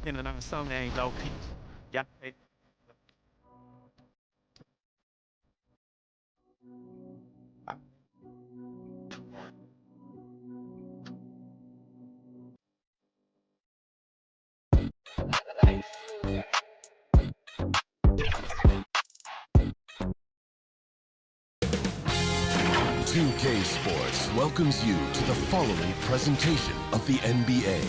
depending on some names, though. Yeah. 2K Sports welcomes you to the following presentation of the NBA.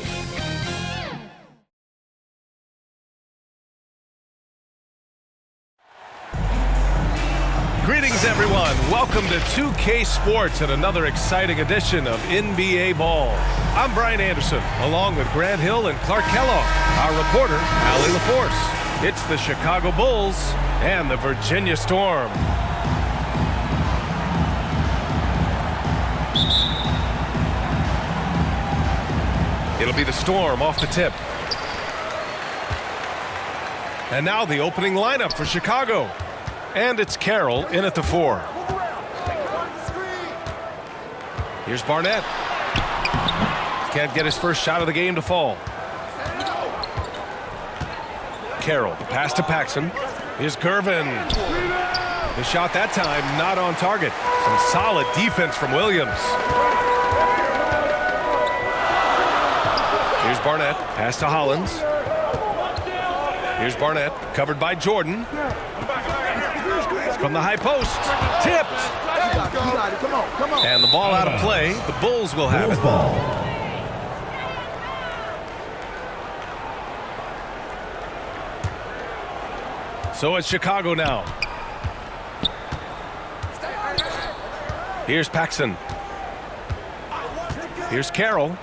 Greetings, everyone. Welcome to 2K Sports and another exciting edition of NBA Ball. I'm Brian Anderson, along with Grant Hill and Clark Kellogg, our reporter, Allie LaForce. It's the Chicago Bulls and the Virginia Storm. It'll be the Storm off the tip. And now the opening lineup for Chicago. And it's Carroll in at the 4. Here's Barnett. Can't get his first shot of the game to fall. Carroll, the pass to Paxson. Here's Gervin. The shot that time not on target. Some solid defense from Williams. Here's Barnett, pass to Hollins. Here's Barnett, covered by Jordan. From the high post, tipped. Come on. And the ball out of play. The Bulls will have it. So it's Chicago now. Here's Paxson. Here's Carroll.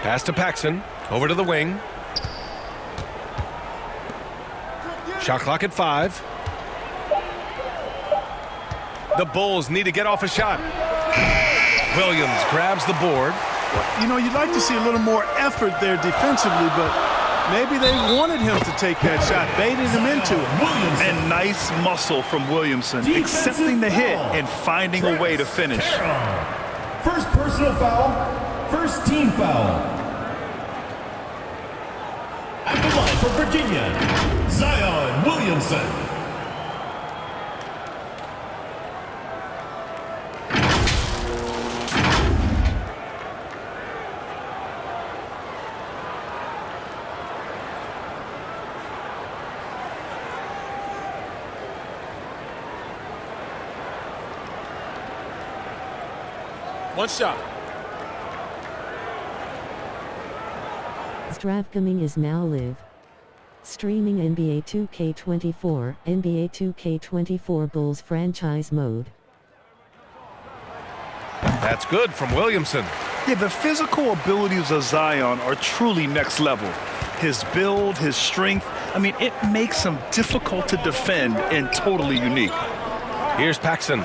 Pass to Paxson. Over to the wing. Shot clock at 5. The Bulls need to get off a shot. Williams grabs the board. You know, you'd like to see a little more effort there defensively, but maybe they wanted him to take that shot, baited him into it. And nice muscle from Williamson, accepting the hit and finding a way to finish. First personal foul, first team foul. At the line for Virginia, Zion Williamson. One shot. Stravcoming is now live. Streaming NBA 2K24, NBA 2K24 Bulls franchise mode. That's good from Williamson. Yeah, the physical abilities of Zion are truly next level. His build, his strength, I mean, it makes him difficult to defend and totally unique. Here's Paxson.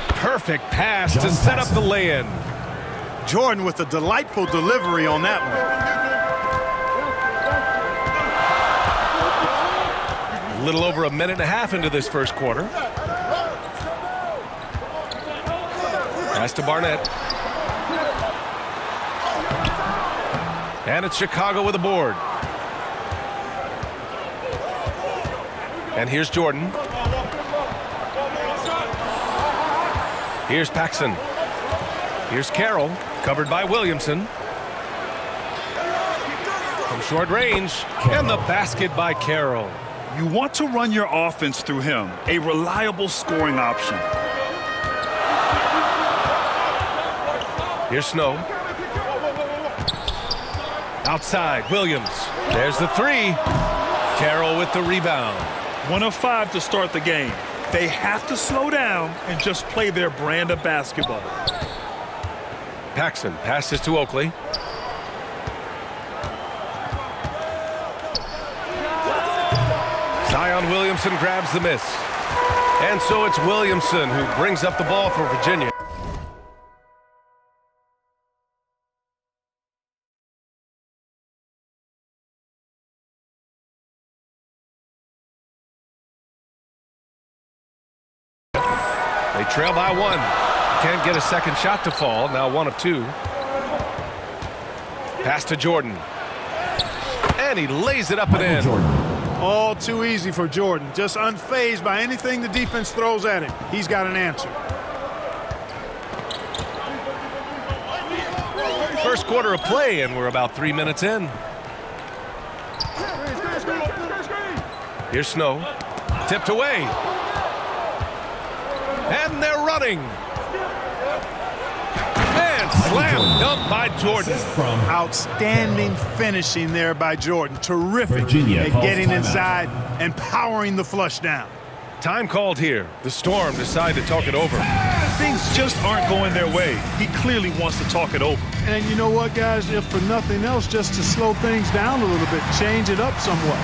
Perfect pass to set up the lay-in. Jordan with a delightful delivery on that one. A little over a minute and a half into this first quarter. Pass to Barnett. And it's Chicago with a board. And here's Jordan. Here's Paxson. Here's Carroll, covered by Williamson. From short range, and the basket by Carroll. You want to run your offense through him, a reliable scoring option. Here's Snow. Outside, Williams. There's the 3. Carroll with the rebound. 1 of 5 to start the game. They have to slow down and just play their brand of basketball. Paxson passes to Oakley. Zion Williamson grabs the miss. And so it's Williamson who brings up the ball for Virginia. They trail by 1. Can't get a second shot to fall. Now 1 of 2. Pass to Jordan. And he lays it up and in. All too easy for Jordan. Just unfazed by anything the defense throws at him. He's got an answer. First quarter of play, and we're about 3 minutes in. Here's Snow. Tipped away. And they're running. And slam dunk by Jordan. From Outstanding finishing there by Jordan. Terrific Virginia at calls getting timeout. inside and powering the flush down. Time called here. The Storm decide to talk it over. Things just aren't going their way. He clearly wants to talk it over. And you know what, guys? If for nothing else, just to slow things down a little bit, change it up somewhat.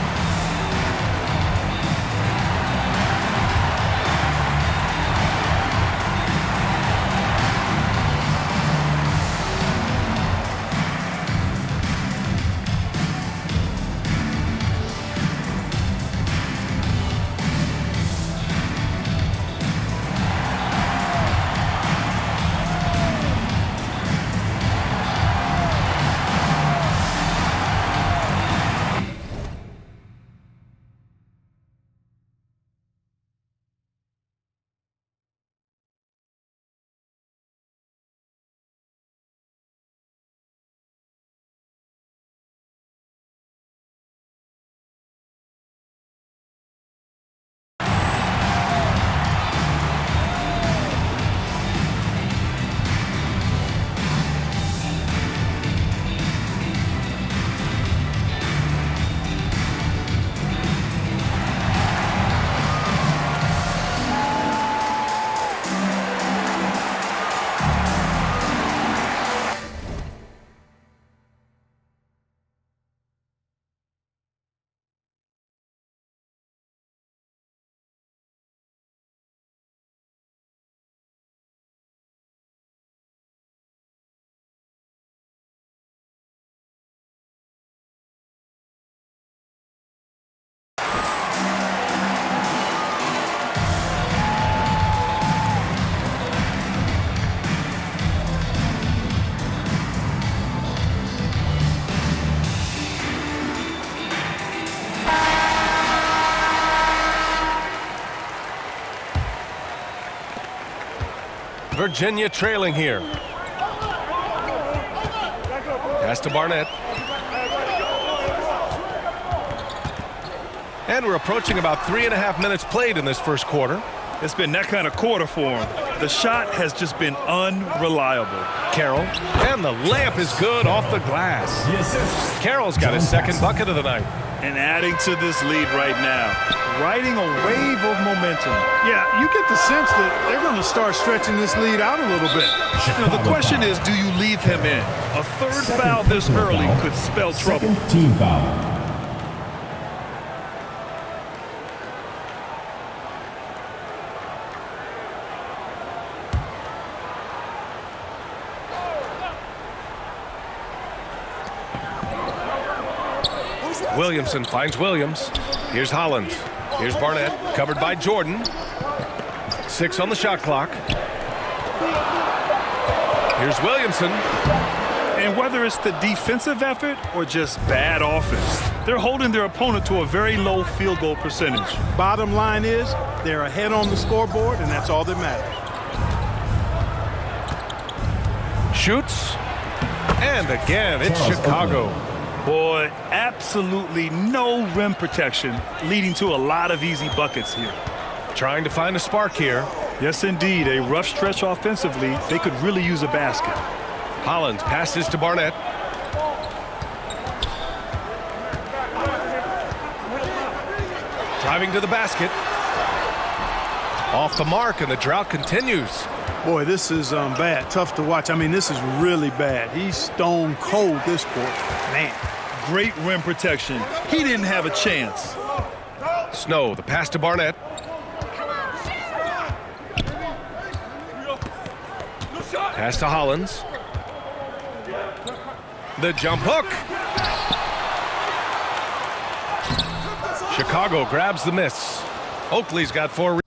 Virginia trailing here. Pass to Barnett. And we're approaching about 3.5 minutes played in this first quarter. It's been that kind of quarter for him. The shot has just been unreliable. Carroll. And the layup is good off the glass. the assist. Carroll's got his second bucket of the night. And adding to this lead right now. Riding a wave of momentum. Yeah, you get the sense that they're going to start stretching this lead out a little bit. The question is, do you leave him in? A third foul this early could spell trouble. Second team foul. Williamson finds Williams. Here's Hollins. Here's Barnett, covered by Jordan. 6 on the shot clock. Here's Williamson. And whether it's the defensive effort or just bad offense, they're holding their opponent to a very low field goal percentage. Bottom line is they're ahead on the scoreboard, and that's all that matters. Shoots. And again, it's Charles Chicago. Oakley. Boy, absolutely no rim protection, leading to a lot of easy buckets here. Trying to find a spark here. Yes, indeed, a rough stretch offensively. They could really use a basket. Hollins passes to Barnett. Driving to the basket. Off the mark, and the drought continues. Boy, this is bad. Tough to watch. I mean, this is really bad. He's stone cold this quarter. Man. Great rim protection. He didn't have a chance. Snow, the pass to Barnett. Pass to Hollins. The jump hook. Chicago grabs the miss. Oakley's got 4.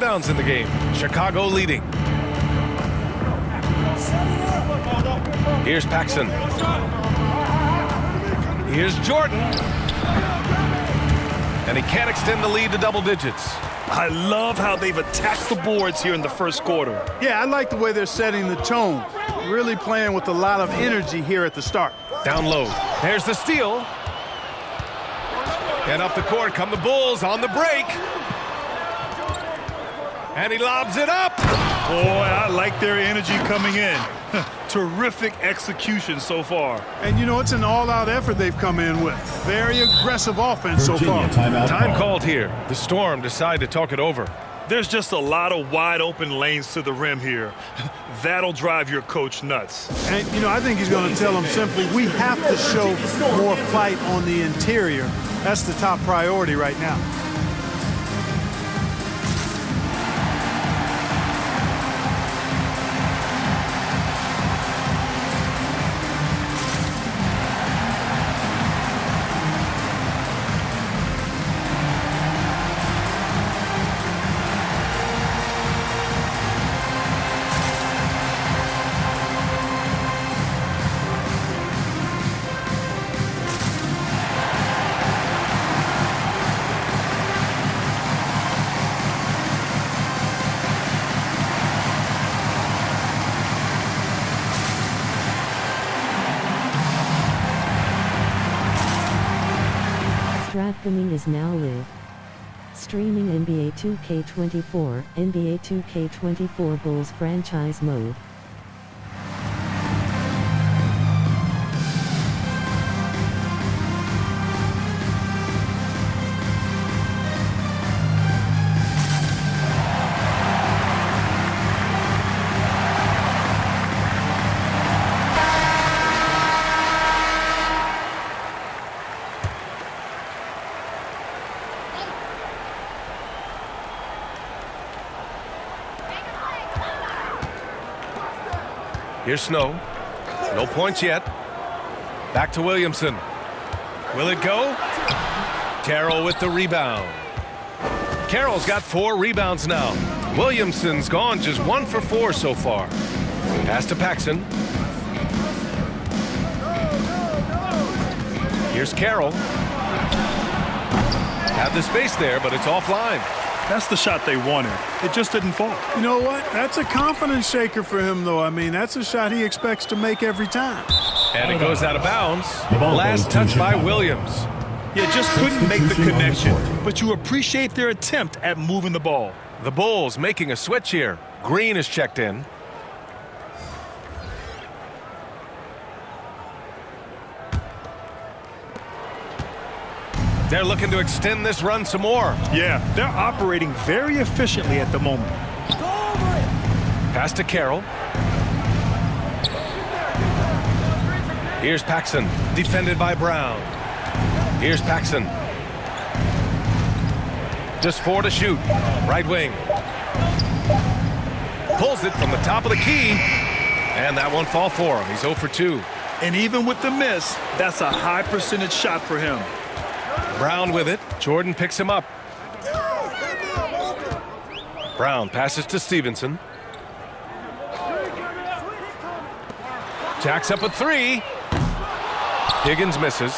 rebounds in the game. Chicago leading. Here's Paxson. Here's Jordan. And he can't extend the lead to double digits. I love how they've attacked the boards here in the first quarter. Yeah, I like the way they're setting the tone. Really playing with a lot of energy here at the start. Down low. There's the steal. And up the court come the Bulls on the break. And he lobs it up. Boy, I like their energy coming in. Terrific execution so far. And you know, it's an all-out effort they've come in with. Very aggressive offense so Virginia far. timeout Time call. called here. The Storm decide to talk it over. There's just a lot of wide open lanes to the rim here. That'll drive your coach nuts. And, you know, I think he's going to tell them simply, we have to show more fight on the interior. That's the top priority right now. Streaming is now live. Streaming NBA 2K24, NBA 2K24 Bulls franchise mode. Here's Snow. No points yet. Back to Williamson. Will it go? Carroll with the rebound. Carroll's got 4 rebounds now. Williamson's gone just 1 for 4 so far. Pass to Paxson. Here's Carroll. Had the space there, but it's offline. That's the shot they wanted. It just didn't fall. You know what? That's a confidence shaker for him, though. I mean, that's a shot he expects to make every time. And it goes out of bounds. The ball Last goes to touch by Chicago. Williams. You just couldn't make the Substitution on the connection, court. but you appreciate their attempt at moving the ball. The Bulls making a switch here. Green is checked in. They're looking to extend this run some more. Yeah, they're operating very efficiently at the moment. Pass to Carroll. Here's Paxson, defended by Brown. Here's Paxson. Just 4 to shoot. Right wing. Pulls it from the top of the key. And that won't fall for him. He's 0 for 2. And even with the miss, that's a high percentage shot for him. Brown with it. Jordan picks him up. Brown passes to Stevenson. Jacks up a 3. Higgins misses.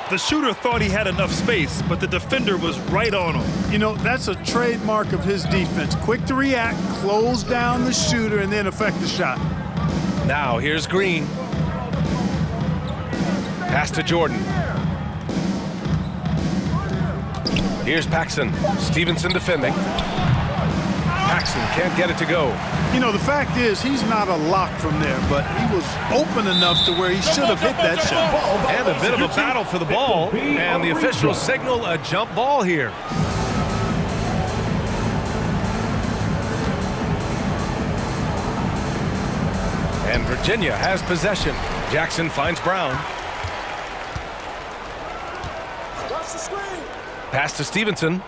The shooter thought he had enough space, but the defender was right on him. You know, that's a trademark of his defense. Quick to react, close down the shooter, and then affect the shot. Now here's Green. Pass to Jordan. Here's Paxson. Stevenson defending. Paxson can't get it to go. You know, the fact is, he's not a lock from there, but he was open enough to where he should have hit that shot. And a bit of a battle for the ball. And the officials signal a jump ball here. And Virginia has possession. Jackson finds Brown. Pass to Stevenson.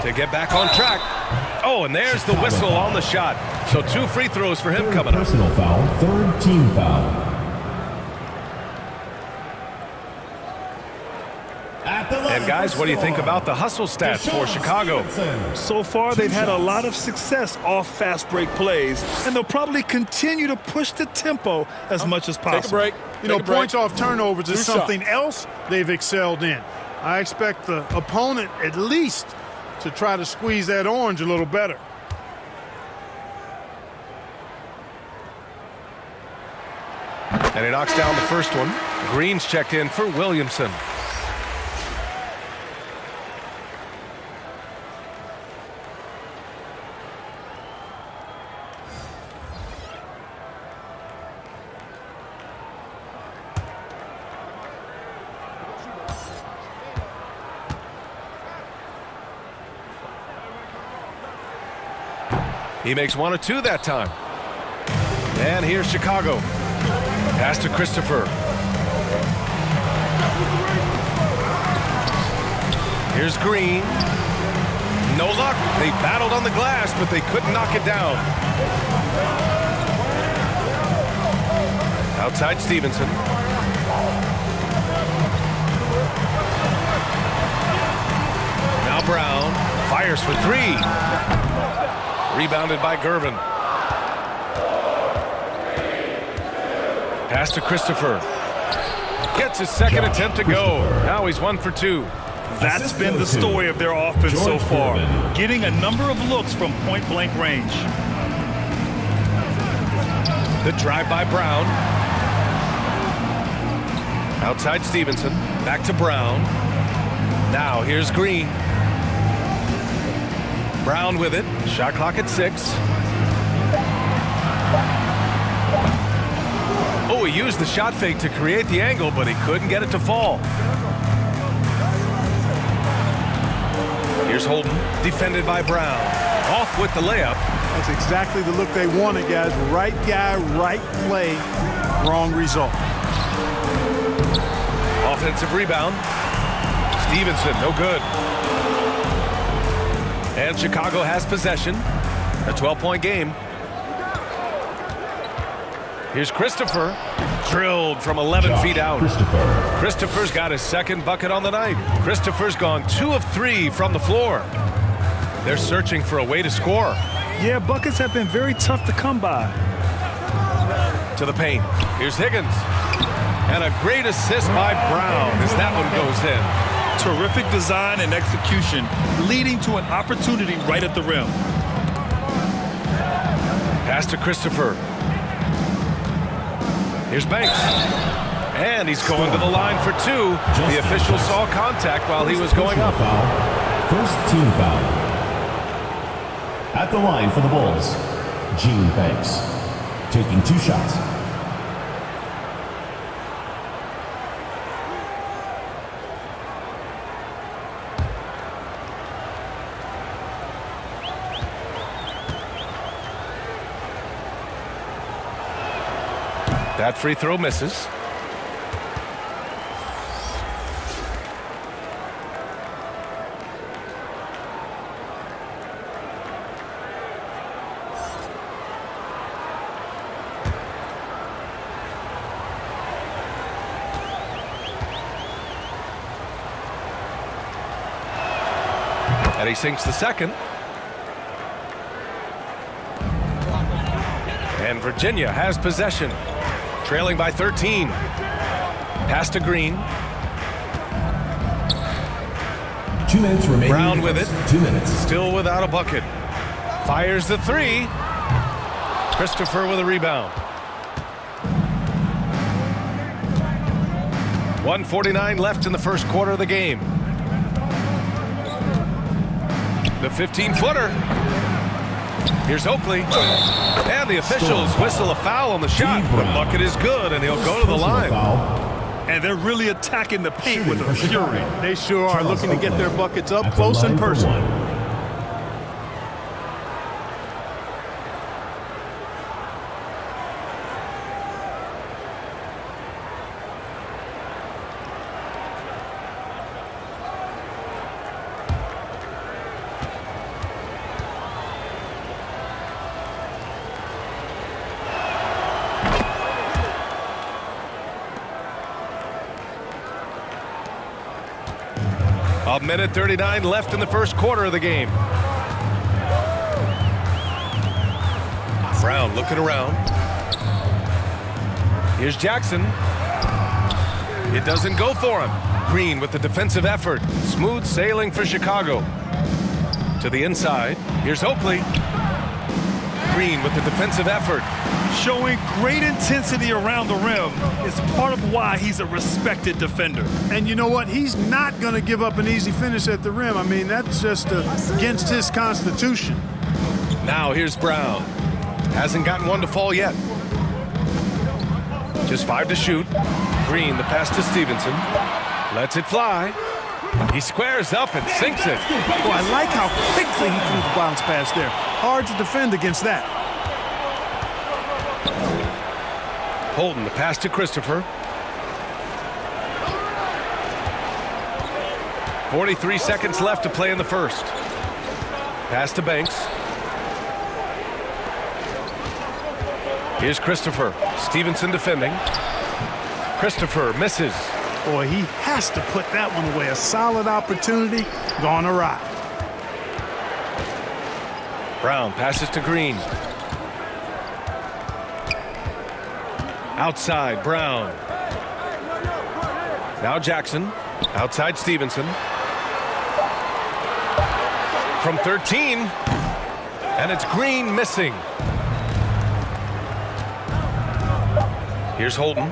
To get back on track. Oh, and there's the whistle on the shot. So 2 free throws for him coming up. Personal foul, 3rd team foul. And Guys, what do you think about the hustle stats for Chicago? So far, they've had a lot of success off fast break plays, and they'll probably continue to push the tempo as much as possible. Take a break. You know, Take a break. points off turnovers is 2 something shots. else they've excelled in. I expect the opponent at least to try to squeeze that orange a little better. And he knocks down the first one. Green's checked in for Williamson. He makes 1 or 2 that time. And here's Chicago. Pass to Christopher. Here's Green. No luck. They battled on the glass, but they couldn't knock it down. Outside Stevenson. Now Brown fires for 3. Rebounded by Gervin. Pass to Christopher. Gets his second attempt to go. Now he's 1 for 2. That's been the story of their offense so far, getting a number of looks from point-blank range. The drive by Brown. Outside Stevenson. Back to Brown. Now here's Green. Brown with it. Shot clock at 6. Oh, he used the shot fake to create the angle, but he couldn't get it to fall. Here's Holden, defended by Brown. Off with the layup. That's exactly the look they wanted, guys. Right guy, right play, wrong result. Offensive rebound. Stevenson, no good. And Chicago has possession. A 12-point game. Here's Christopher. Drilled from 11 feet out. Christopher's got his second bucket on the night. Christopher's gone 2 of 3 from the floor. They're searching for a way to score. Yeah, buckets have been very tough to come by. To the paint. Here's Higgins. And a great assist by Brown as that one goes in. Terrific design and execution, leading to an opportunity right at the rim. Pass to Christopher. Here's Banks. And he's going to the line for 2. The official saw contact while he was going up. First team foul. At the line for the Bulls, Gene Banks, taking 2 shots. That free throw misses. And he sinks the second. And Virginia has possession. Trailing by 13. Pass to Green. 2 minutes remaining. Brown with it. 2 minutes. Still without a bucket. Fires the 3. Christopher with a rebound. 1:49 left in the first quarter of the game. The 15-footer. Here's Oakley. And the officials whistle a foul on the shot. The bucket is good, and he'll go to the line. And they're really attacking the paint with a fury. They sure are looking to get their buckets up close and personal. A minute 39 left in the first quarter of the game. Brown looking around. Here's Jackson. It doesn't go for him. Green with the defensive effort. Smooth sailing for Chicago. To the inside. Here's Oakley. Green with the defensive effort. Showing great intensity around the rim is part of why he's a respected defender. And you know what? He's not going to give up an easy finish at the rim. I mean, that's just against his constitution. Now here's Brown. Hasn't gotten one to fall yet. Just 5 to shoot. Green, the pass to Stevenson. Lets it fly. He squares up and sinks it. Boy, I like how quickly he threw the bounce pass there. Hard to defend against that. Holden, the pass to Christopher. 43 seconds left to play in the first. Pass to Banks. Here's Christopher. Stevenson defending. Christopher misses. Boy, he has to put that one away. A solid opportunity gone awry. Brown passes to Green. Outside, Brown. Now Jackson. Outside Stevenson. From 13. And it's Green missing. Here's Holden.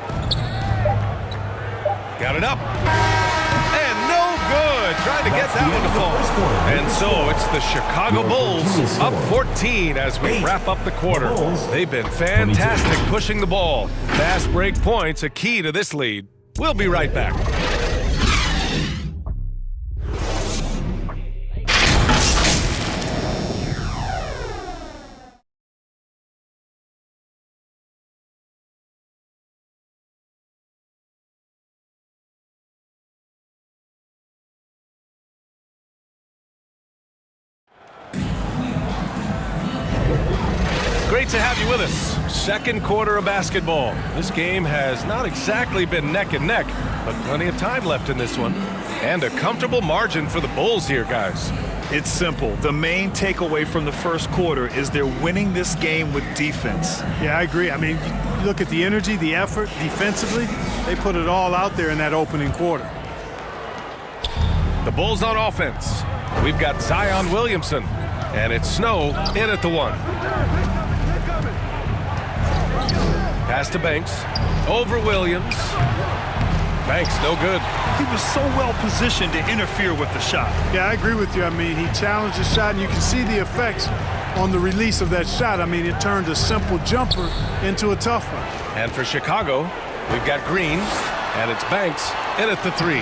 Got it up. And no good. Trying to get that one to fall. And so it's the Chicago Bulls up 14 as we wrap up the quarter. They've been fantastic pushing the ball. Fast break points, a key to this lead. We'll be right back. Great to have you with us. Second quarter of basketball. This game has not exactly been neck and neck, but plenty of time left in this one. And a comfortable margin for the Bulls here, guys. It's simple. The main takeaway from the first quarter is they're winning this game with defense. Yeah, I agree. I mean, you look at the energy, the effort, defensively, they put it all out there in that opening quarter. The Bulls on offense. We've got Zion Williamson, and it's Snow in at the one. Pass to Banks. Over Williams. Banks, no good. He was so well positioned to interfere with the shot. Yeah, I agree with you. I mean, he challenged the shot, and you can see the effects on the release of that shot. I mean, it turned a simple jumper into a tough one. And for Chicago, we've got Green, and it's Banks in at the three.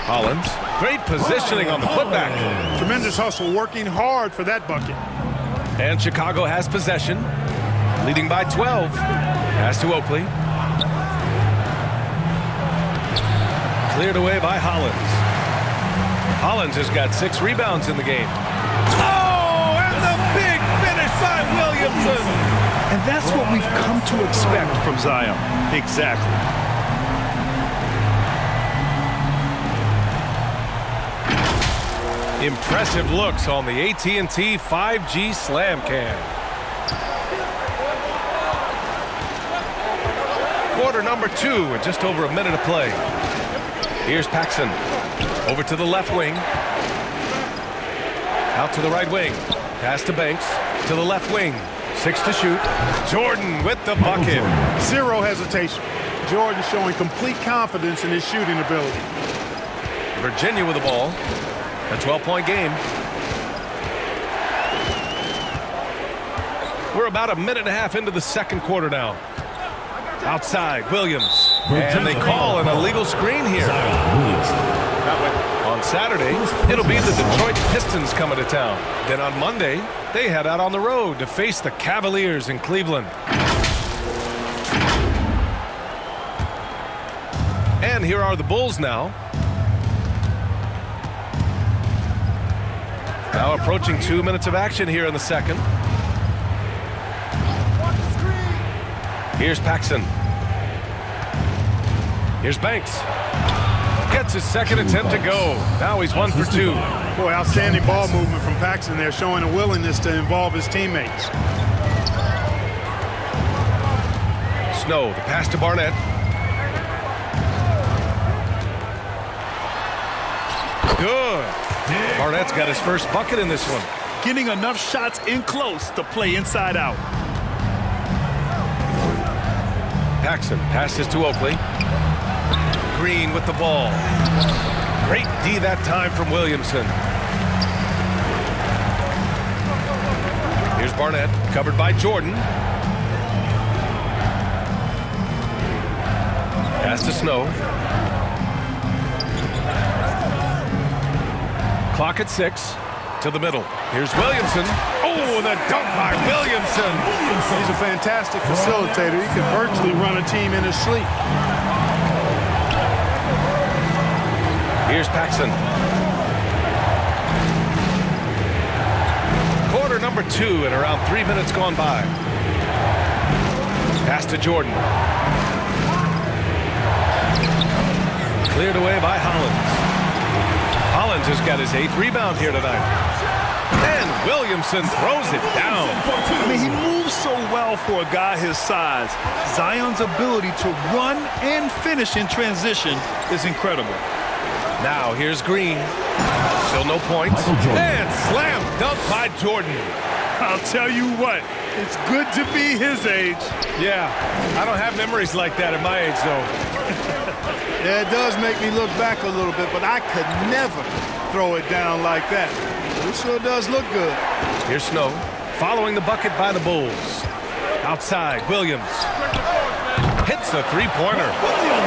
Hollins, great positioning on the putback. Tremendous hustle, working hard for that bucket. And Chicago has possession, leading by 12. Pass to Oakley. Cleared away by Hollins. Hollins has got 6 rebounds in the game. Oh, and the big finish by Williamson. And that's what we've come to expect from Zion. Exactly. Impressive looks on the AT&T 5G Slam Cam. Quarter number 2 with just over a minute to play. Here's Paxson. Over to the left wing. Out to the right wing. Pass to Banks. To the left wing. 6 to shoot. Jordan with the bucket. Zero hesitation. Jordan showing complete confidence in his shooting ability. Virginia with the ball. A 12-point game. We're about a minute and a half into the second quarter now. Outside, Williams. And they call an illegal screen here. On Saturday, it'll be the Detroit Pistons coming to town. Then on Monday, they head out on the road to face the Cavaliers in Cleveland. And here are the Bulls now. Now approaching 2 minutes of action here in the second. Here's Paxson. Here's Banks. Gets his second attempt to go. Now he's 1 for 2. Boy, outstanding ball movement from Paxton there, showing a willingness to involve his teammates. Snow, the pass to Barnett. Good. Barnett's got his first bucket in this one. Getting enough shots in close to play inside out. Paxson passes to Oakley. Green with the ball. Great D that time from Williamson. Here's Barnett, covered by Jordan. Pass to Snow. Clock at 6. To the middle. Here's Williamson. Oh, the dunk by Williamson. He's a fantastic facilitator. He can virtually run a team in his sleep. Here's Paxson. Quarter number 2 and around 3 minutes gone by. Pass to Jordan. Cleared away by Hollins. Hollins has got his 8th rebound here tonight. And Williamson throws it down. I mean, he moves so well for a guy his size. Zion's ability to run and finish in transition is incredible. Now here's Green. Still no points. And slam dunk by Jordan. I'll tell you what, it's good to be his age. Yeah, I don't have memories like that at my age, though. Yeah, it does make me look back a little bit, but I could never throw it down like that. It sure does look good. Here's Snow, following the bucket by the Bulls. Outside, Williams. Hits a three-pointer.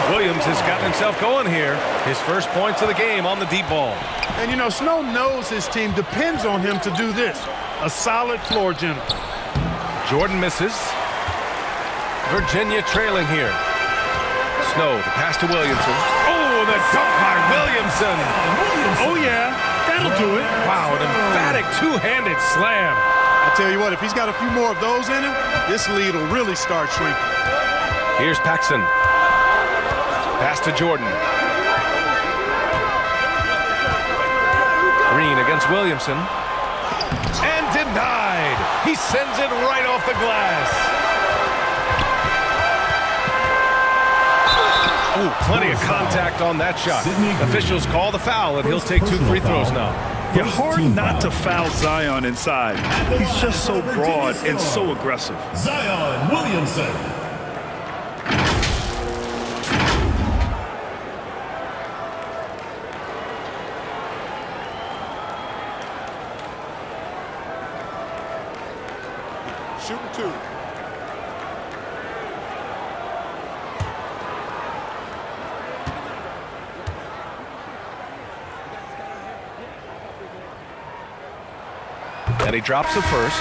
Williams has gotten himself going here. His first points of the game on the deep ball. And, you know, Snow knows his team depends on him to do this. A solid floor general. Jordan misses. Virginia trailing here. Snow, the pass to Williamson. Oh, the dunk by Williamson. Oh, yeah, that'll do it. Wow, an emphatic two-handed slam. I tell you what, if he's got a few more of those in him, this lead will really start shrinking. Here's Paxson. Pass to Jordan. Green against Williamson. And denied. He sends it right off the glass. Ooh, plenty of contact on that shot. Officials call the foul, and he'll take 2 free throws now. Yeah, hard not to foul Zion inside. He's just so broad and so aggressive. Zion Williamson. Shooting 2. And he drops it first.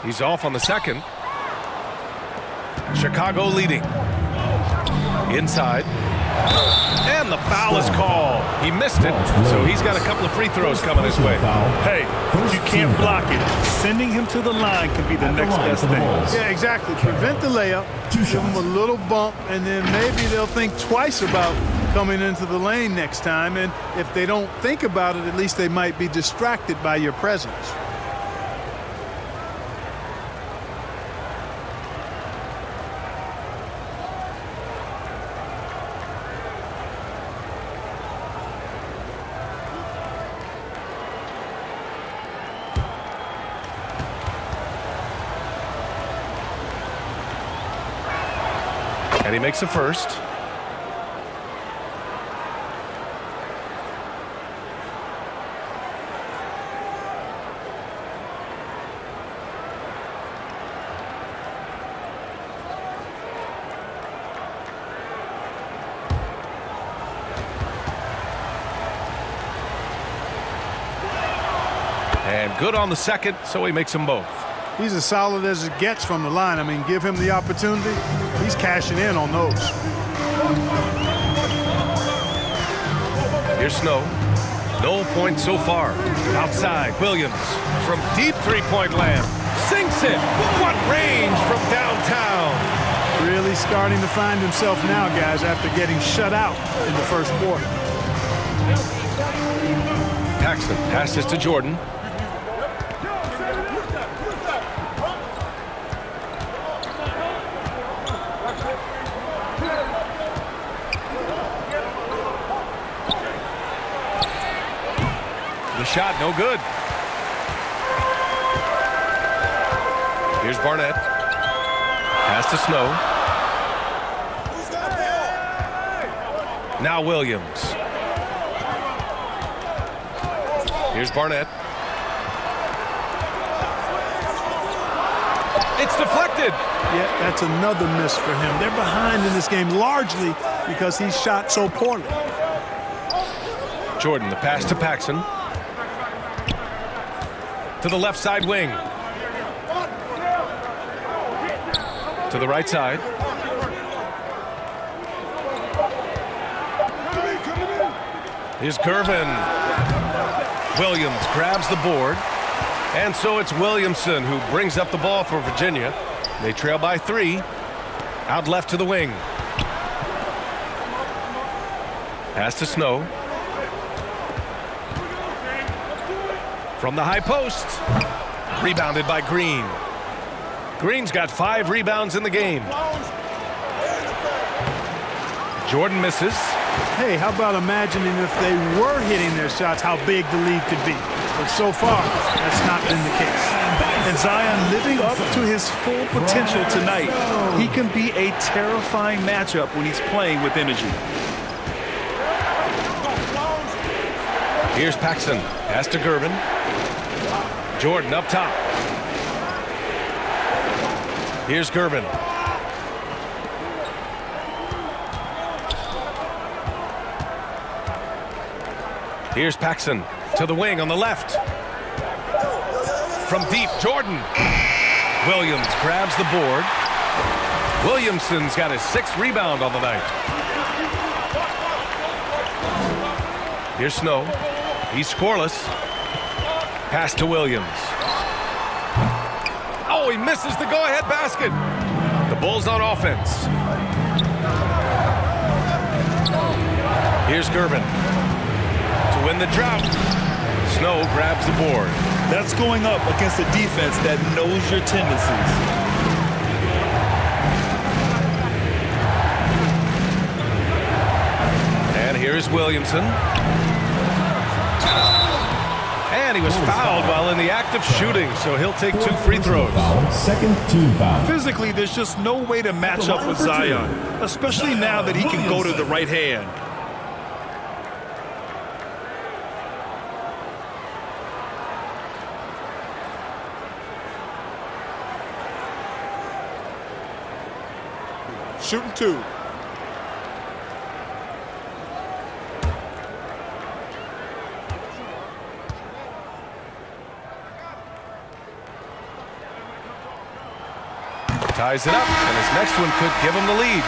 He's off on the second. Chicago leading. Inside. And the foul is called. He missed it, so he's got a couple of free throws coming his way. Hey, you can't block it. Sending him to the line can be the next best thing. Yeah, exactly. Prevent the layup, give them a little bump, and then maybe they'll think twice about coming into the lane next time. And if they don't think about it, at least they might be distracted by your presence. And he makes the first. And good on the second, so he makes them both. He's as solid as it gets from the line. I mean, give him the opportunity. He's cashing in on those. Here's Snow. No points so far. Outside, Williams from deep three-point land. Sinks it. What range from downtown. Really starting to find himself now, guys, after getting shut out in the first quarter. Paxson passes to Jordan. The shot, no good. Here's Barnett. Pass to Snow. Now Williams. Here's Barnett. It's deflected. Yeah, that's another miss for him. They're behind in this game largely because he shot so poorly. Jordan, the pass to Paxson. To the left side wing. To the right side. Here's Gervin. Williams grabs the board. And so it's Williamson who brings up the ball for Virginia. They trail by 3. Out left to the wing. Pass to Snow. From the high post. Rebounded by Green. Green's got 5 rebounds in the game. Jordan misses. Hey, how about imagining if they were hitting their shots, how big the lead could be. But so far, that's not been the case. And Zion living up to his full potential tonight. He can be a terrifying matchup when he's playing with energy. Here's Paxson. Pass to Gervin. Jordan up top. Here's Gervin. Here's Paxson to the wing on the left. From deep, Jordan. Williams grabs the board. Williamson's got his 6th rebound on the night. Here's Snow. He's scoreless. Pass to Williams. Oh, he misses the go-ahead basket. The Bulls on offense. Here's Gervin. To win the drought. Snow grabs the board. That's going up against a defense that knows your tendencies. And here's Williamson. And he was fouled while in the act of shooting, so he'll take 2 free throws. Second team foul. Physically, there's just no way to match up with Zion, especially now that he can go to the right hand. Shooting 2. Ties it up, and his next one could give him the lead.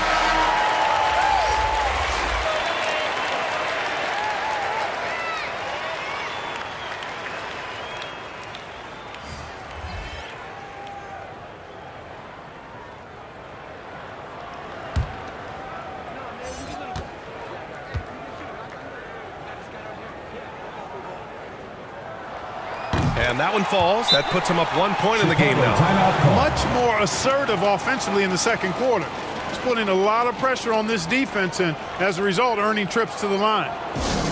And that one falls. That puts him up 1 point in the game now. Much more assertive offensively in the second quarter. He's putting a lot of pressure on this defense and, as a result, earning trips to the line.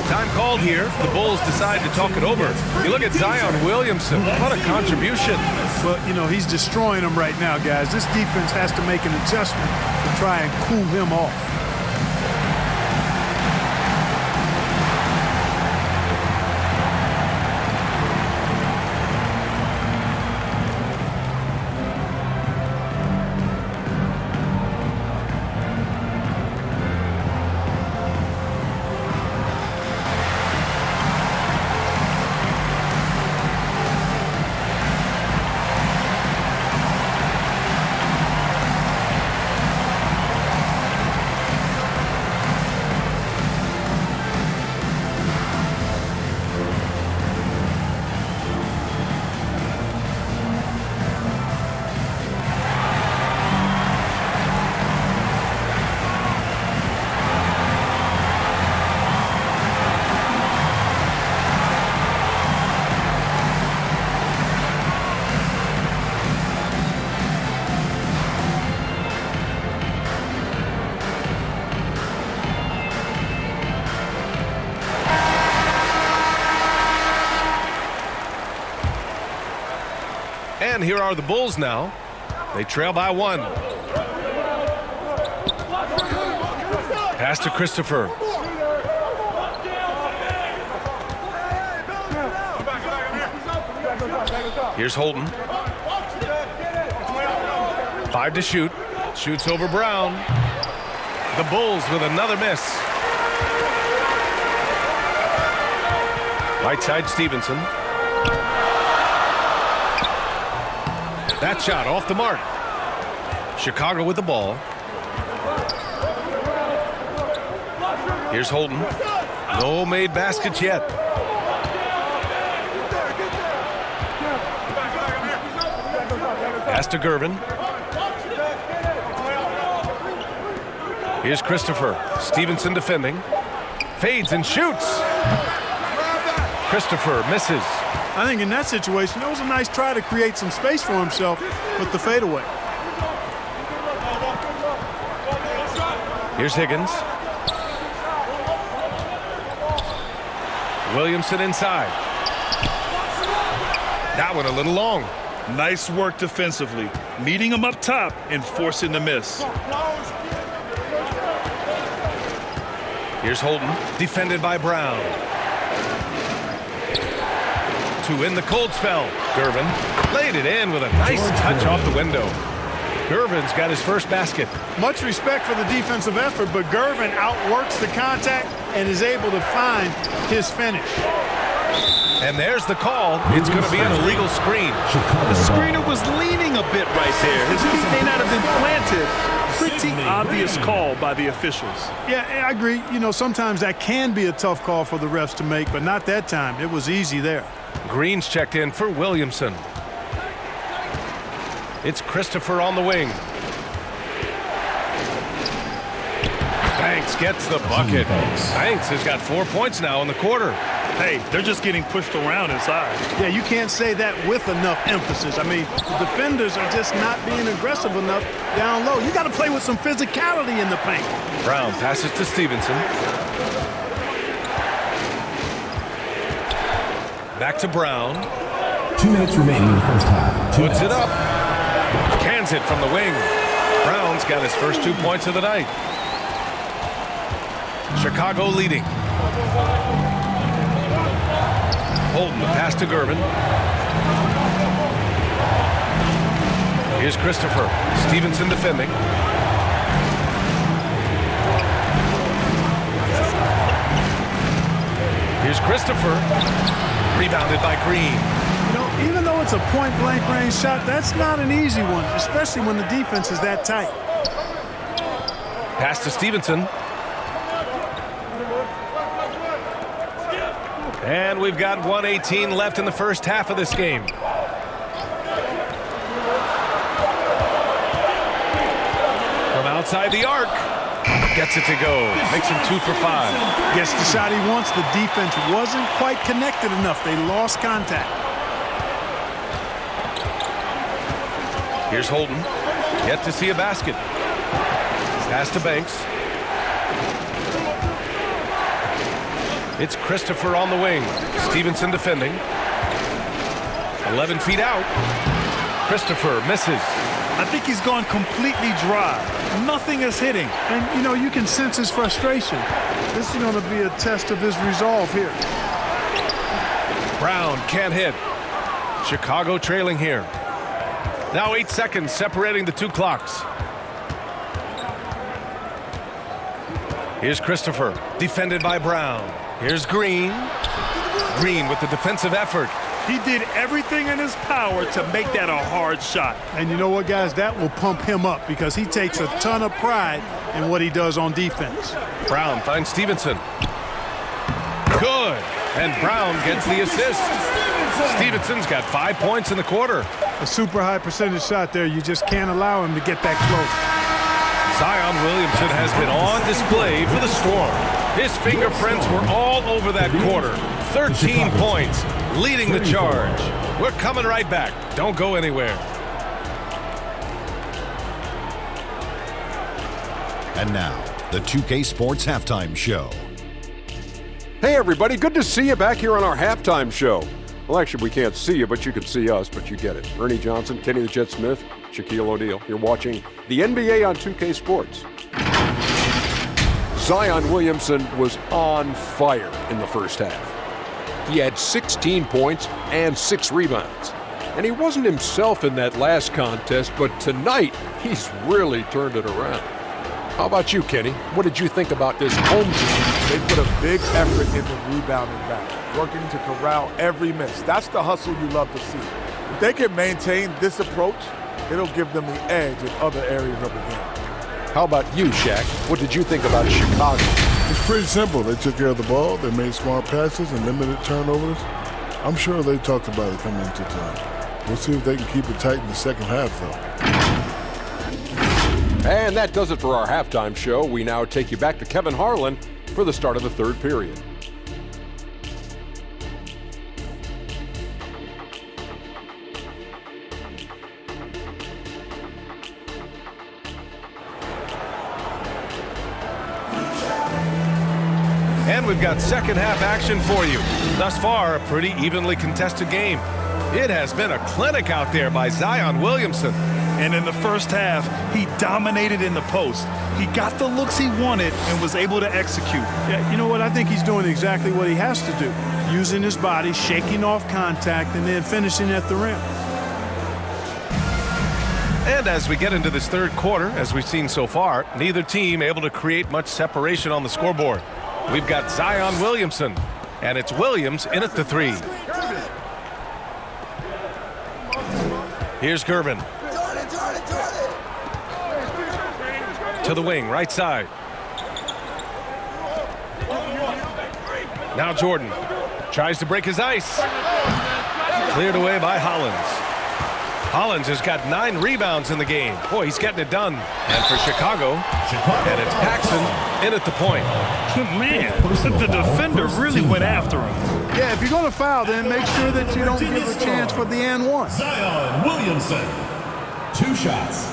Time called here. The Bulls decide to talk it over. You look at Zion Williamson. What a contribution. Well, you know, he's destroying them right now, guys. This defense has to make an adjustment to try and cool him off. And here are the Bulls now. They trail by 1. Pass to Christopher. Here's Holden. 5 to shoot. Shoots over Brown. The Bulls with another miss. Right side Stevenson. That shot off the mark. Chicago with the ball. Here's Holden. No made baskets yet. Pass to Gervin. Here's Christopher. Stevenson defending. Fades and shoots. Christopher misses. I think in that situation, it was a nice try to create some space for himself with the fadeaway. Here's Higgins. Williamson inside. That one a little long. Nice work defensively, meeting him up top and forcing the miss. Here's Holden, defended by Brown. 2 in the cold spell. Gervin laid it in with a nice touch off the window. Gervin's got his first basket. Much respect for the defensive effort, but Gervin outworks the contact and is able to find his finish. And there's the call. It's going to be an illegal screen. The screener was leaning a bit right there. His feet may not have been planted. Pretty obvious call by the officials. Yeah, I agree. You know, sometimes that can be a tough call for the refs to make, but not that time. It was easy there. Green's checked in for Williamson. It's Christopher on the wing. Banks gets the bucket. Banks has got 4 points now in the quarter. Hey, they're just getting pushed around inside. Yeah, you can't say that with enough emphasis. I mean, the defenders are just not being aggressive enough down low. You got to play with some physicality in the paint. Brown passes to Stevenson. Back to Brown. 2 minutes remaining in the first half. Puts it up. Cans it from the wing. Brown's got his first 2 points of the night. Chicago leading. Holden the pass to Gervin. Here's Christopher. Stevenson defending. Here's Christopher. Rebounded by Green. You know, even though it's a point-blank range shot, that's not an easy one, especially when the defense is that tight. Pass to Stevenson. And we've got 1:18 left in the first half of this game. From outside the arc. Gets it to go. Makes him 2 for 5. Gets the shot he wants. The defense wasn't quite connected enough. They lost contact. Here's Holden. Yet to see a basket. Pass to Banks. It's Christopher on the wing. Stevenson defending. 11 feet out. Christopher misses. I think he's gone completely dry. Nothing is hitting. And, you know, you can sense his frustration. This is going to be a test of his resolve here. Brown can't hit. Chicago trailing here. Now 8 seconds separating the 2 clocks. Here's Christopher, defended by Brown. Here's Green. Green with the defensive effort. He did everything in his power to make that a hard shot. And you know what, guys? That will pump him up because he takes a ton of pride in what he does on defense. Brown finds Stevenson. Good. And Brown gets the assist. Stevenson's got 5 points in the quarter. A super high percentage shot there. You just can't allow him to get that close. Zion Williamson has been on display for the Storm. His fingerprints were all over that quarter. 13 points, leading the charge. We're coming right back. Don't go anywhere. And now, the 2K Sports Halftime Show. Hey everybody, good to see you back here on our halftime show. Well, actually, we can't see you, but you can see us, but you get it. Ernie Johnson, Kenny the Jet Smith, Shaquille O'Neal. You're watching the NBA on 2K Sports. Zion Williamson was on fire in the first half. He had 16 points and 6 rebounds. And he wasn't himself in that last contest, but tonight, he's really turned it around. How about you, Kenny? What did you think about this home team? They put a big effort in the rebounding back, working to corral every miss. That's the hustle you love to see. If they can maintain this approach, it'll give them the edge in other areas of the game. How about you, Shaq? What did you think about Chicago? It's pretty simple. They took care of the ball, they made smart passes and limited turnovers. I'm sure they talked about it coming into tonight. We'll see if they can keep it tight in the second half, though. And that does it for our halftime show. We now take you back to Kevin Harlan for the start of the third period. And we've got second half action for you. Thus far, a pretty evenly contested game. It has been a clinic out there by Zion Williamson. And in the first half, he dominated in the post. He got the looks he wanted and was able to execute. Yeah, you know what? I think he's doing exactly what he has to do. Using his body, shaking off contact, and then finishing at the rim. And as we get into this third quarter, as we've seen so far, neither team able to create much separation on the scoreboard. We've got Zion Williamson, and it's Williams in at the 3. Here's Gervin. To the wing, right side. Now Jordan tries to break his ice. Cleared away by Hollins. Hollins has got 9 rebounds in the game. Boy, he's getting it done. And for Chicago, and it's Paxson in at the point. Man, the defender really went after him. Yeah, if you're going to foul, then make sure that you don't give a chance for the and one. Zion Williamson. 2 shots.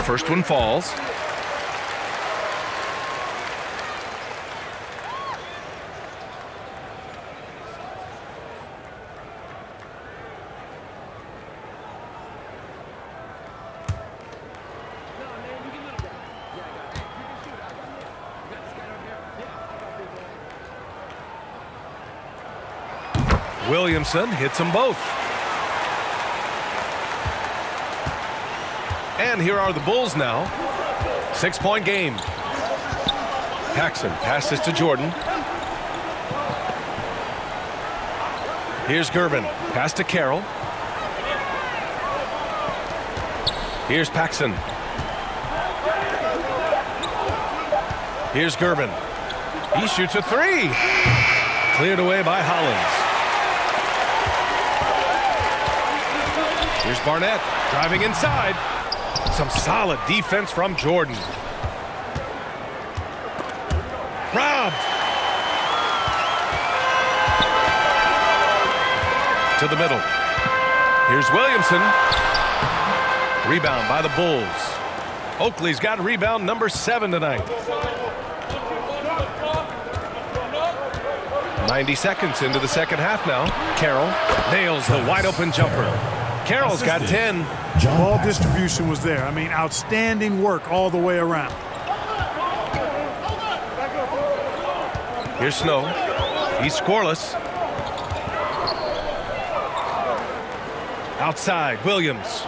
First one falls. Williamson hits them both. And here are the Bulls now. 6-point game. Paxson passes to Jordan. Here's Gervin. Pass to Carroll. Here's Paxson. Here's Gervin. He shoots a 3. Cleared away by Hollins. Here's Barnett driving inside. Some solid defense from Jordan. Robbed. To the middle. Here's Williamson. Rebound by the Bulls. Oakley's got rebound number 7 tonight. 90 seconds into the second half now. Carroll nails the wide open jumper. Carroll's got 10. Ball distribution was there. I mean, outstanding work all the way around. Here's Snow. He's scoreless. Outside, Williams.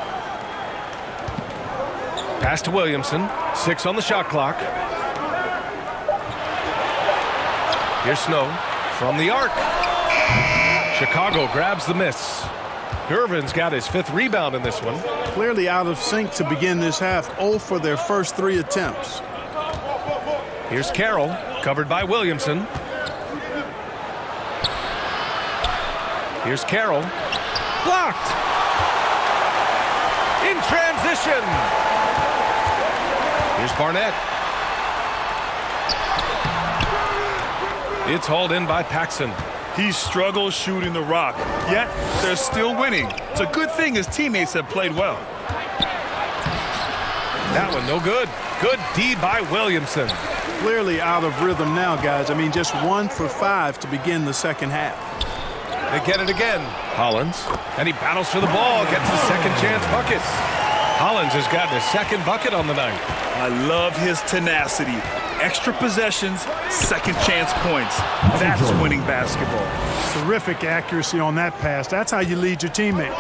Pass to Williamson. 6 on the shot clock. Here's Snow from the arc. Chicago grabs the miss. Gervin's got his 5th rebound in this one. Clearly out of sync to begin this half. 0 for their first 3 attempts. Here's Carroll, covered by Williamson. Here's Carroll. Blocked. In transition. Here's Barnett. It's hauled in by Paxson. He struggles shooting the rock, yet they're still winning. It's a good thing his teammates have played well. That one no good. Good D by Williamson. Clearly out of rhythm now, guys. I mean, just 1 for 5 to begin the second half. They get it again. Hollins. And he battles for the ball. Gets the second chance bucket. Hollins has gotten his second bucket on the night. I love his tenacity. Extra possessions, second chance points. That's winning basketball. Terrific accuracy on that pass. That's how you lead your teammate.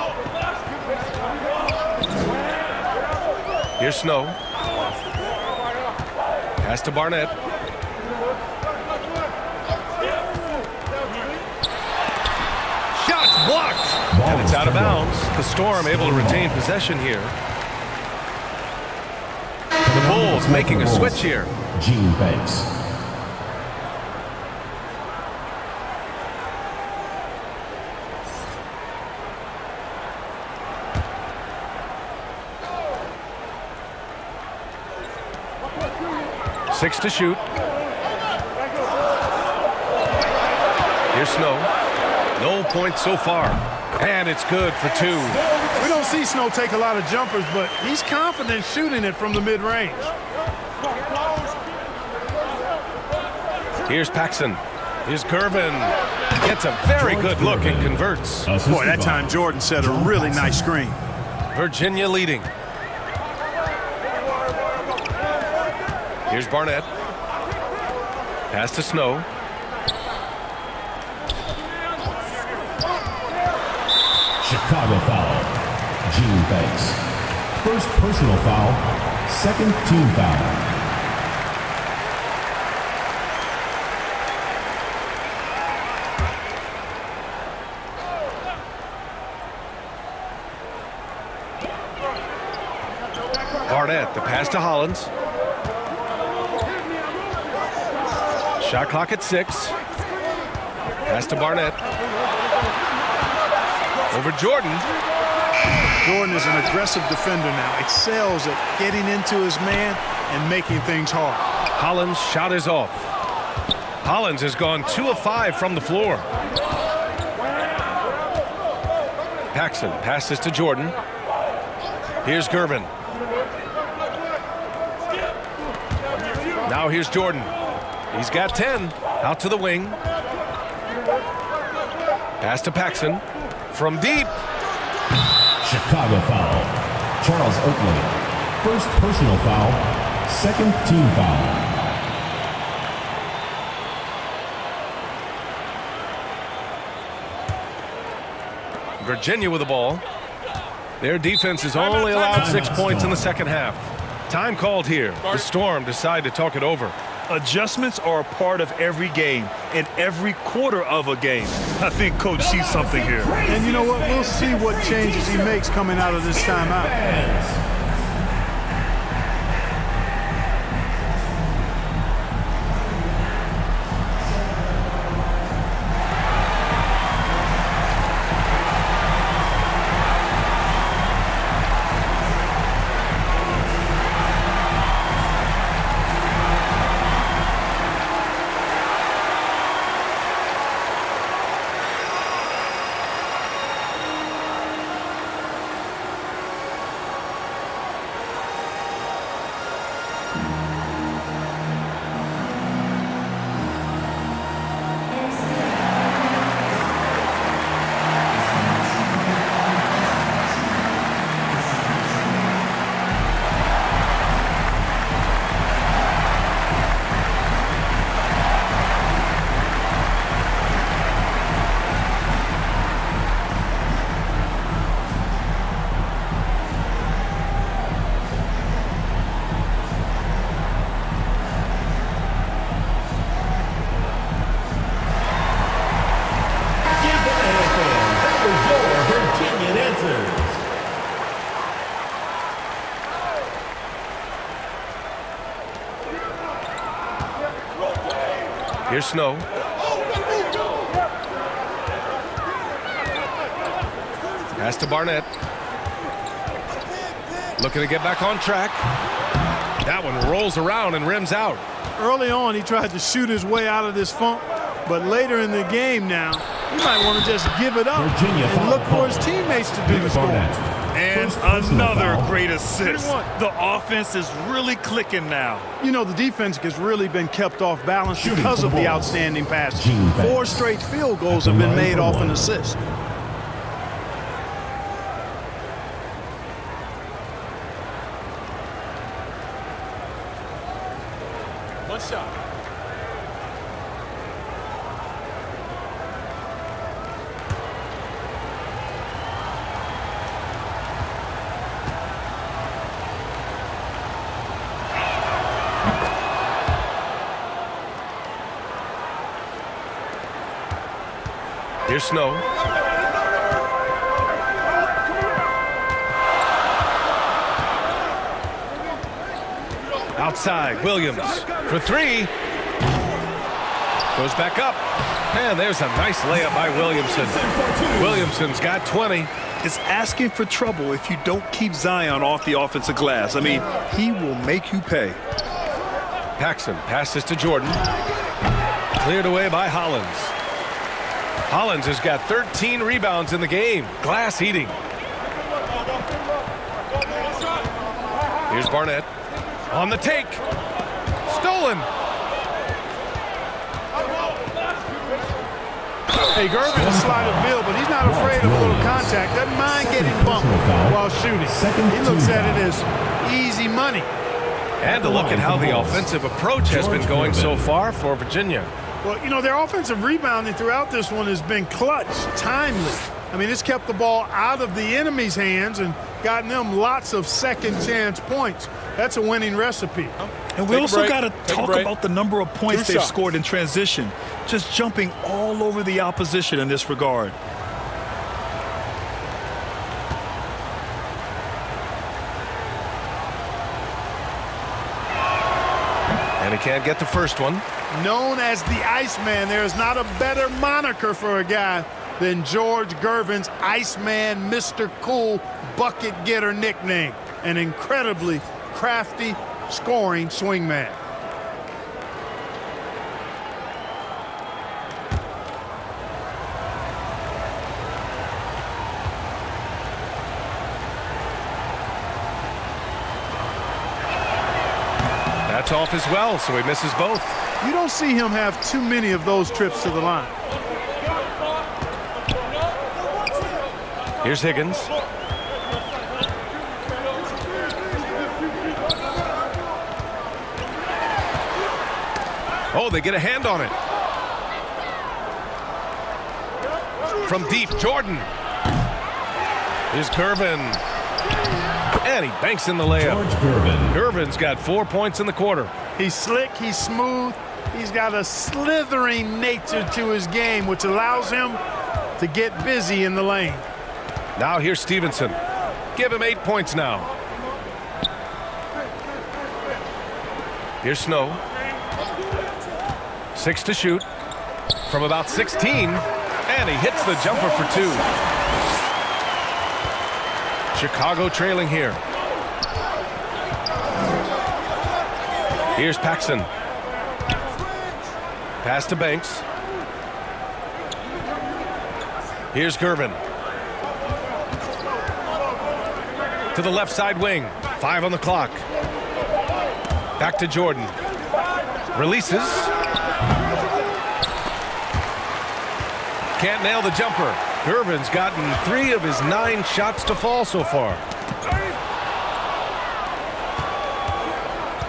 Here's Snow. Pass to Barnett. Shots blocked. And it's out of bounds. The Storm able to retain possession here. The Bulls making a switch here. Gene Banks. Six to shoot. Here's Snow. No points so far. And it's good for 2. We don't see Snow take a lot of jumpers, but he's confident shooting it from the mid-range. Here's Paxson. Here's Gervin. Gets a very good look and converts. Boy, that time Jordan set a really nice screen. Virginia leading. Here's Barnett. Pass to Snow. Chicago foul. Gene Banks. First personal foul. Second team foul. Barnett, the pass to Hollins. Shot clock at 6. Pass to Barnett. Over Jordan. Jordan is an aggressive defender now. Excels at getting into his man and making things hard. Hollins' shot is off. Hollins has gone 2 of 5 from the floor. Paxson passes to Jordan. Here's Gervin. Now here's Jordan. He's got 10. Out to the wing. Pass to Paxson. From deep. Chicago foul. Charles Oakley. First personal foul. Second team foul. Virginia with the ball. Their defense has only allowed 6 points in the second half. Time called here. The Storm decide to talk it over. Adjustments are a part of every game and every quarter of a game. I think Coach sees something here. And you know what? We'll see what changes he makes coming out of this timeout. Here's Snow. Pass to Barnett. Looking to get back on track. That one rolls around and rims out. Early on, he tried to shoot his way out of this funk, but later in the game now, he might want to just give it up Virginia and look foul for his teammates to do the scoring. And another great assist. The offense is really clicking now. You know, the defense has really been kept off balance because of the outstanding passes. 4 straight field goals have been made off an assist. One shot. Here's Snow. Outside, Williams for 3. Goes back up. And there's a nice layup by Williamson. Williamson's got 20. It's asking for trouble if you don't keep Zion off the offensive glass. I mean, he will make you pay. Paxson passes to Jordan. Cleared away by Hollins. Hollins has got 13 rebounds in the game. Glass eating. Here's Barnett. On the take. Stolen. Hey, Gervin is slide of Bill, but he's not afraid of a little contact. Doesn't mind getting bumped while shooting. He looks at it as easy money. And to look at how the offensive approach has been going so far for Virginia. Well, you know, their offensive rebounding throughout this one has been clutch, timely. I mean, it's kept the ball out of the enemy's hands and gotten them lots of second-chance points. That's a winning recipe. And we also got to talk about the number of points they've scored in transition, just jumping all over the opposition in this regard. And he can't get the first one. Known as the Iceman, there is not a better moniker for a guy than George Gervin's Iceman, Mr. Cool bucket getter nickname. An incredibly crafty scoring swingman. That's off as well, so he misses both. You don't see him have too many of those trips to the line. Here's Higgins. Oh, they get a hand on it. From deep, Jordan. Here's Gervin. And he banks in the layup. Gervin's got 4 points in the quarter. He's slick, he's smooth, he's got a slithering nature to his game, which allows him to get busy in the lane. Now here's Stevenson. Give him 8 points now. Here's Snow. 6 to shoot from about 16, and he hits the jumper for 2. Chicago trailing here. Here's Paxson. Pass to Banks. Here's Gervin. To the left side wing. 5 on the clock. Back to Jordan. Releases. Can't nail the jumper. Gervin's gotten 3 of his 9 shots to fall so far.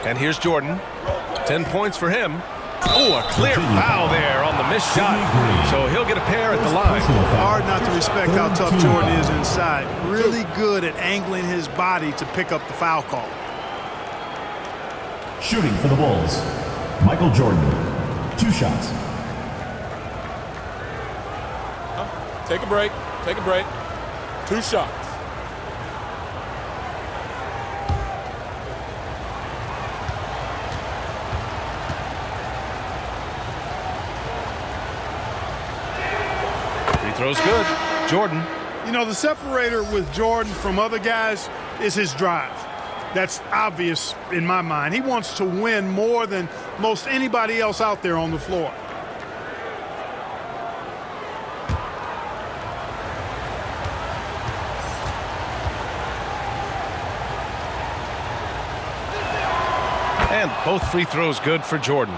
And here's Jordan. 10 points for him. Oh, a clear foul there on the missed shot. So he'll get a pair at the line. Hard not to respect how tough Jordan is inside. Really good at angling his body to pick up the foul call. Shooting for the Bulls, Michael Jordan. 2 shots. Take a break. Take a break. 2 shots. Free throw's good. Jordan You know, the separator with Jordan from other guys is his drive. That's obvious in my mind. He wants to win more than most anybody else out there on the floor. And both free throws good for Jordan.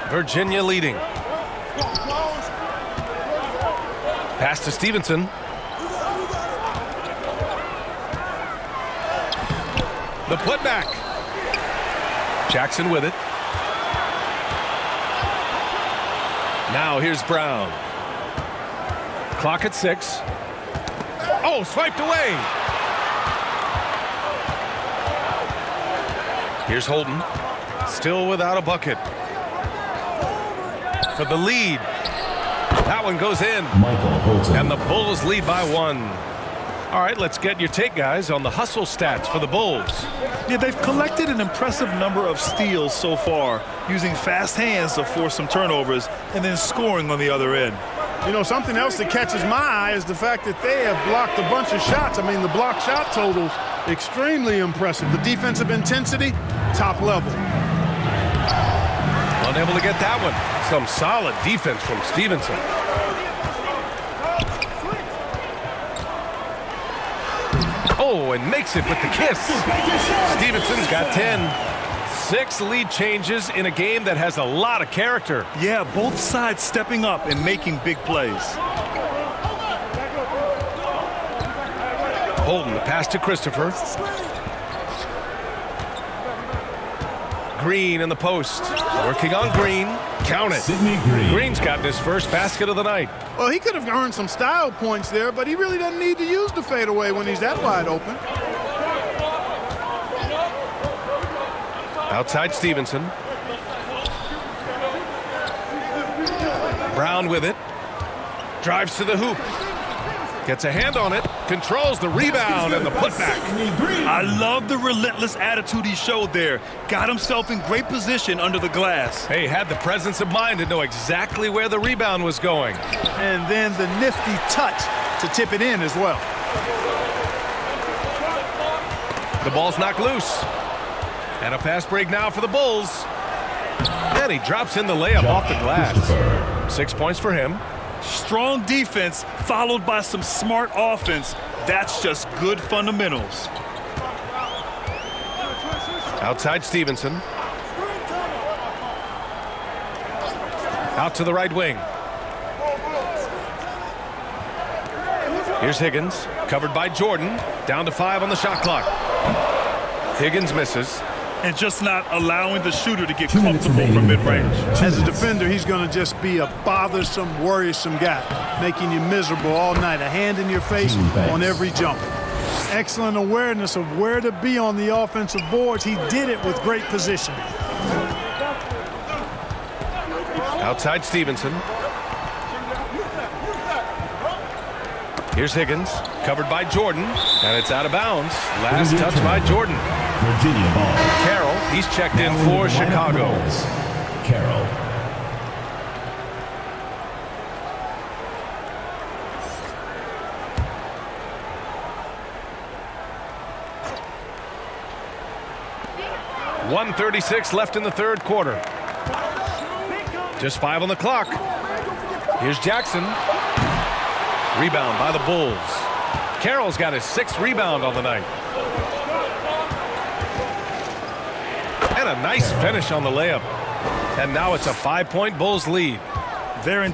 Virginia leading. Pass to Stevenson. The putback. Jackson with it. Now here's Brown. Clock at 6. Oh, swiped away. Here's Holden. Still without a bucket. For the lead. That one goes in. Michael Holton. And the Bulls lead by 1. All right, let's get your take, guys, on the hustle stats for the Bulls. Yeah, they've collected an impressive number of steals so far, using fast hands to force some turnovers and then scoring on the other end. You know, something else that catches my eye is the fact that they have blocked a bunch of shots. I mean, the block shot totals, extremely impressive. The defensive intensity, top level. Unable to get that one. Some solid defense from Stevenson. Oh, and makes it with the kiss. Stevenson's got 10. 6 lead changes in a game that has a lot of character. Yeah, both sides stepping up and making big plays. Holden, the pass to Christopher. Green in the post. Working on Green. Count it. Sidney Green. Green's gotten his first basket of the night. Well, he could have earned some style points there, but he really doesn't need to use the fadeaway when he's that wide open. Outside Stevenson. Brown with it. Drives to the hoop. Gets a hand on it. Controls the rebound and the putback. I love the relentless attitude he showed there. Got himself in great position under the glass. Hey, had the presence of mind to know exactly where the rebound was going. And then the nifty touch to tip it in as well. The ball's knocked loose. And a fast break now for the Bulls. And he drops in the layup off the glass. 6 points for him. Strong defense followed by some smart offense. That's just good fundamentals. Outside Stevenson. Out to the right wing. Here's Higgins, covered by Jordan. Down to 5 on the shot clock. Higgins misses. And just not allowing the shooter to get comfortable from mid-range. As a defender, he's going to just be a bothersome, worrisome guy, making you miserable all night, a hand in your face on every jump. Excellent awareness of where to be on the offensive boards. He did it with great position. Outside Stevenson. Here's Higgins, covered by Jordan, and it's out of bounds. Last touch by Jordan. Virginia ball. Carroll, he's checked in for Chicago. Carroll. .136 left in the third quarter. Just 5 on the clock. Here's Jackson. Rebound by the Bulls. Carroll's got his 6th rebound on the night. And a nice finish on the layup. And now it's a 5-point Bulls lead. They're in